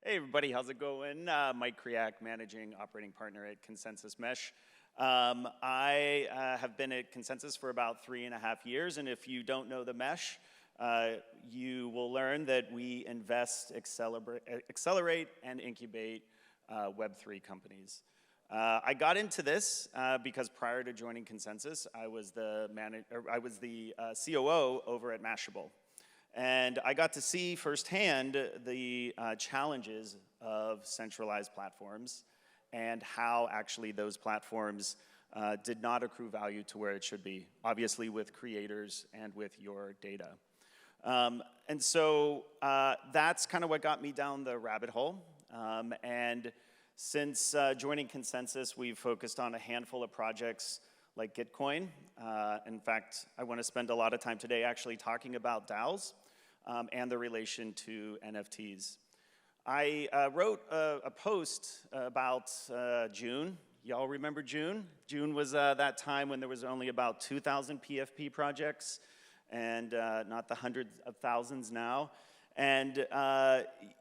Hey everybody, how's it going? Mike Kriak, Managing Operating Partner at Consensus Mesh. I have been at Consensus for about 3.5 years, and if you don't know the Mesh, you will learn that we invest, accelerate, and incubate Web3 companies. I got into this because prior to joining Consensus, I was the COO over at Mashable. And I got to see firsthand the challenges of centralized platforms and how actually those platforms did not accrue value to where it should be, obviously with creators and with your data. And so that's kind of what got me down the rabbit hole. And since joining Consensus, we've focused on a handful of projects like Gitcoin. In fact, I want to spend a lot of time today actually talking about DAOs and the relation to NFTs. I wrote a post about June. Y'all remember June? June was that time when there was only about 2,000 PFP projects and not the hundreds of thousands now. And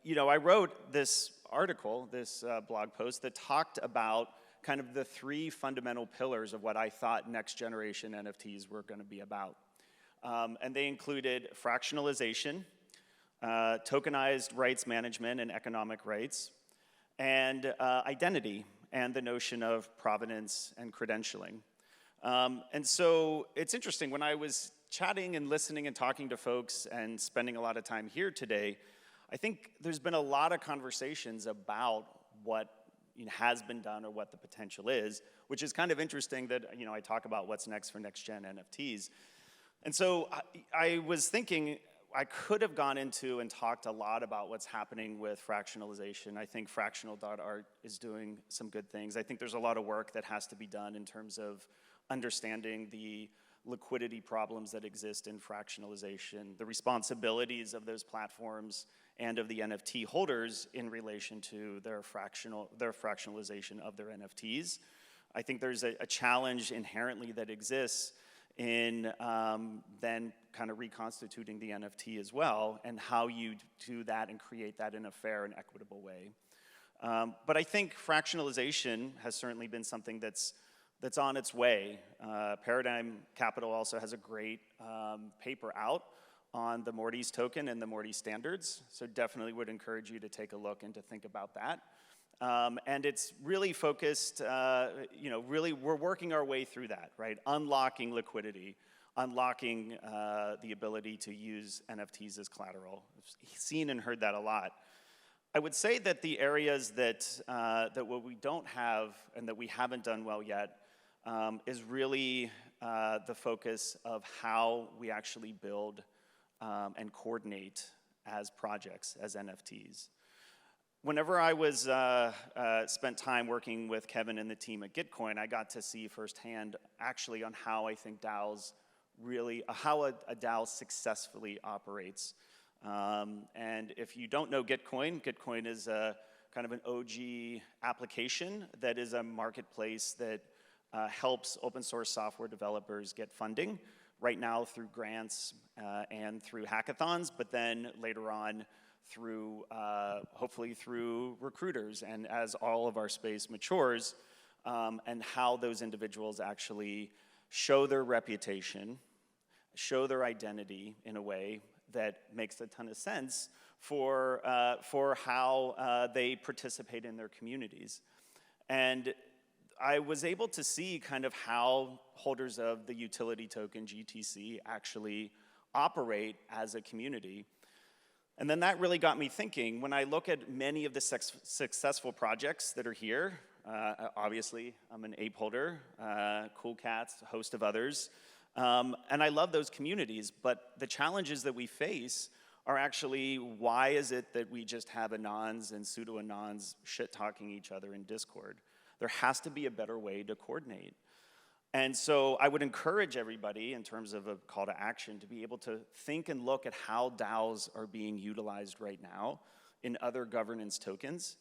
you know, I wrote this article, this blog post that talked about kind of the three fundamental pillars of what I thought next generation NFTs were going to be about. And they included fractionalization, tokenized rights management and economic rights, and identity and the notion of provenance and credentialing. And so it's interesting, when I was chatting and listening and talking to folks and spending a lot of time here today, I think there's been a lot of conversations about what has been done or what the potential is, which is kind of interesting that I talk about what's next for next-gen NFTs. And so I was thinking I could have gone into and talked a lot about what's happening with fractionalization. I think fractional.art is doing some good things. I think there's a lot of work that has to be done in terms of understanding the liquidity problems that exist in fractionalization, the responsibilities of those platforms and of the NFT holders in relation to their fractionalization of their NFTs. I think there's a challenge inherently that exists in then kind of reconstituting the NFT as well, and how you do that and create that in a fair and equitable way. But I think fractionalization has certainly been something that's on its way. Paradigm Capital also has a great paper out on the Morty's token and the Morty standards, so definitely would encourage you to take a look and to think about that. And it's really focused, really we're working our way through that, right? Unlocking liquidity, unlocking the ability to use NFTs as collateral. I've seen and heard that a lot. I would say that the areas that what we don't have and that we haven't done well yet is really the focus of how we actually build and coordinate as projects, as NFTs. Whenever I was spent time working with Kevin and the team at Gitcoin, I got to see firsthand actually on how I think DAOs really, how a DAO successfully operates. And if you don't know Gitcoin, Gitcoin is a kind of an OG application that is a marketplace that helps open source software developers get funding, right now through grants and through hackathons, but then later on through, hopefully through recruiters, and as all of our space matures, and how those individuals actually show their reputation, show their identity in a way that makes a ton of sense for how they participate in their communities. And I was able to see kind of how holders of the utility token GTC actually operate as a community. And then that really got me thinking, when I look at many of the successful projects that are here, obviously I'm an ape holder, Cool Cats, a host of others, and I love those communities, but the challenges that we face are actually, why is it that we just have anons and pseudo-anons shit-talking each other in Discord? There has to be a better way to coordinate. And so I would encourage everybody, in terms of a call to action, to be able to think and look at how DAOs are being utilized right now in other governance tokens,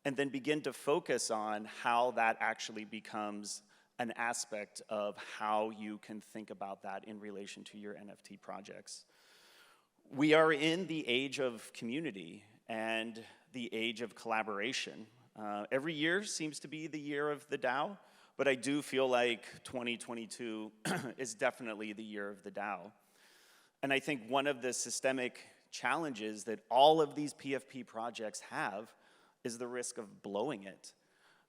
and then begin to focus on how that actually becomes an aspect of how you can think about that in relation to your NFT projects. We are in the age of community, and the age of collaboration. Every year seems to be the year of the DAO, but I do feel like 2022 is definitely the year of the DAO. And I think one of the systemic challenges that all of these PFP projects have is the risk of blowing it.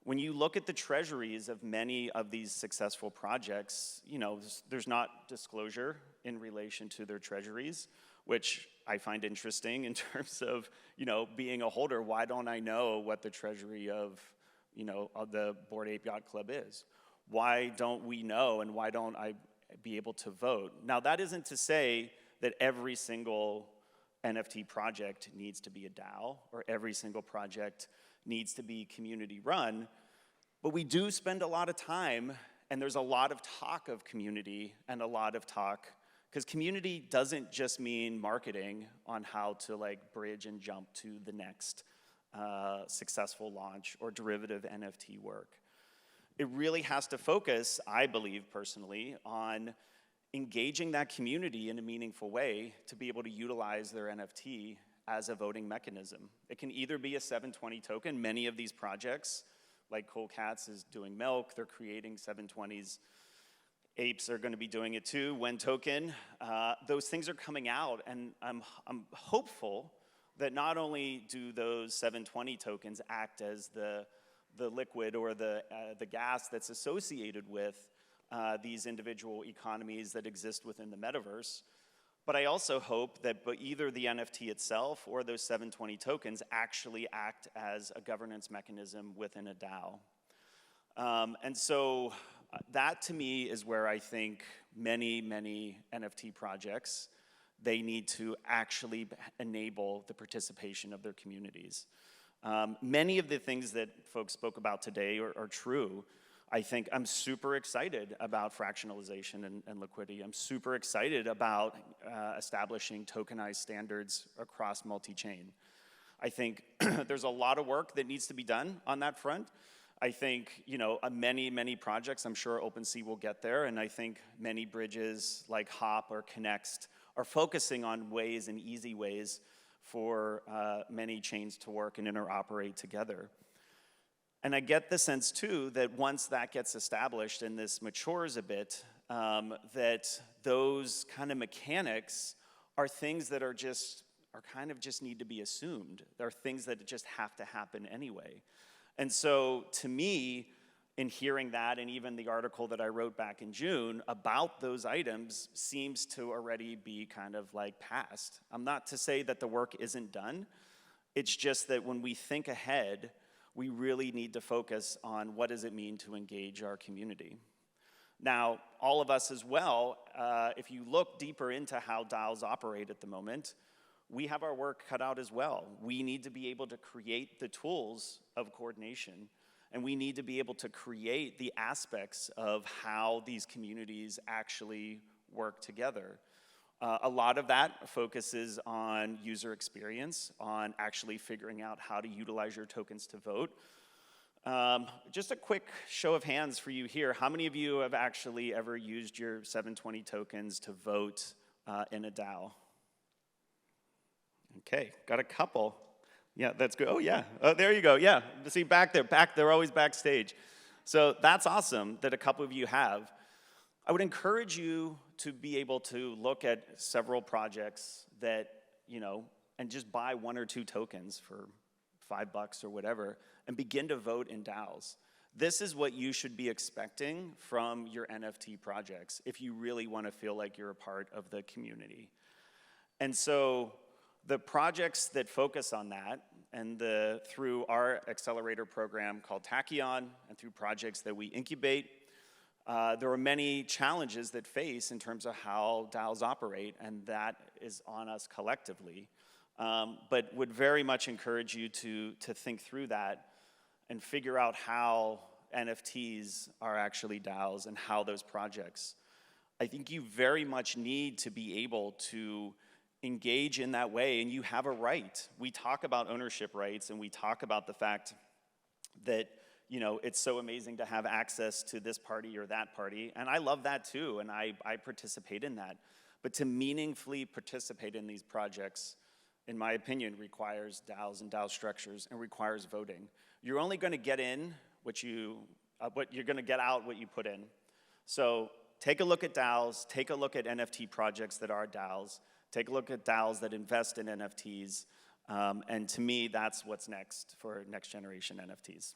When you look at the treasuries of many of these successful projects, you know, there's not disclosure in relation to their treasuries, which I find interesting in terms of, you know, being a holder. Why don't I know what the treasury of, you know, of the Bored Ape Yacht Club is? Why don't we know, and why don't I be able to vote? Now, that isn't to say that every single NFT project needs to be a DAO, or every single project needs to be community run, but we do spend a lot of time, and there's a lot of talk of community and a lot of talk, because community doesn't just mean marketing on how to like bridge and jump to the next successful launch or derivative NFT work. It really has to focus, I believe personally, on engaging that community in a meaningful way to be able to utilize their NFT as a voting mechanism. It can either be a 720 token. Many of these projects, like Cool Cats is doing Milk, they're creating 720s. Apes are gonna be doing it too, When Token. Those things are coming out, and I'm hopeful that not only do those 720 tokens act as the liquid or the gas that's associated with these individual economies that exist within the metaverse, but I also hope that either the NFT itself or those 720 tokens actually act as a governance mechanism within a DAO. And so that to me is where I think many NFT projects, they need to actually enable the participation of their communities. Many of the things that folks spoke about today are true. I think I'm super excited about fractionalization and liquidity. I'm super excited about establishing tokenized standards across multi-chain. I think there's a lot of work that needs to be done on that front. I think, you know, many projects, I'm sure OpenSea will get there, and I think many bridges like Hop or Connext are focusing on ways and easy ways for many chains to work and interoperate together. And I get the sense too that once that gets established and this matures a bit, that those kind of mechanics are things that are kind of just need to be assumed. They're things that just have to happen anyway. And so to me, in hearing that, and even the article that I wrote back in June about those items seems to already be kind of like past. I'm not to say that the work isn't done. It's just that when we think ahead, we really need to focus on what does it mean to engage our community. Now, all of us as well, if you look deeper into how DAOs operate at the moment, we have our work cut out as well. We need to be able to create the tools of coordination, and we need to be able to create the aspects of how these communities actually work together. A lot of that focuses on user experience, on actually figuring out how to utilize your tokens to vote. Just a quick show of hands for you here. How many of you have actually ever used your 720 tokens to vote in a DAO? Okay, got a couple. Yeah, that's good. Oh yeah, there you go. Yeah, see back there, they're always backstage. So that's awesome that a couple of you have. I would encourage you to be able to look at several projects that, you know, and just buy 1 or 2 tokens for $5 or whatever, and begin to vote in DAOs. This is what you should be expecting from your NFT projects if you really want to feel like you're a part of the community. And so the projects that focus on that, and through our accelerator program called Tachyon, and through projects that we incubate, there are many challenges that face in terms of how DAOs operate, and that is on us collectively. But would very much encourage you to think through that and figure out how NFTs are actually DAOs and how those projects. I think you very much need to be able to engage in that way, and you have a right. We talk about ownership rights, and we talk about the fact that, you know, it's so amazing to have access to this party or that party, and I love that too, and I participate in that. But to meaningfully participate in these projects, in my opinion, requires DAOs and DAO structures and requires voting. You're only going to get in what you're going to get out what you put in. So take a look at DAOs, take a look at NFT projects that are DAOs, take a look at DAOs that invest in NFTs, and to me, that's what's next for next generation NFTs.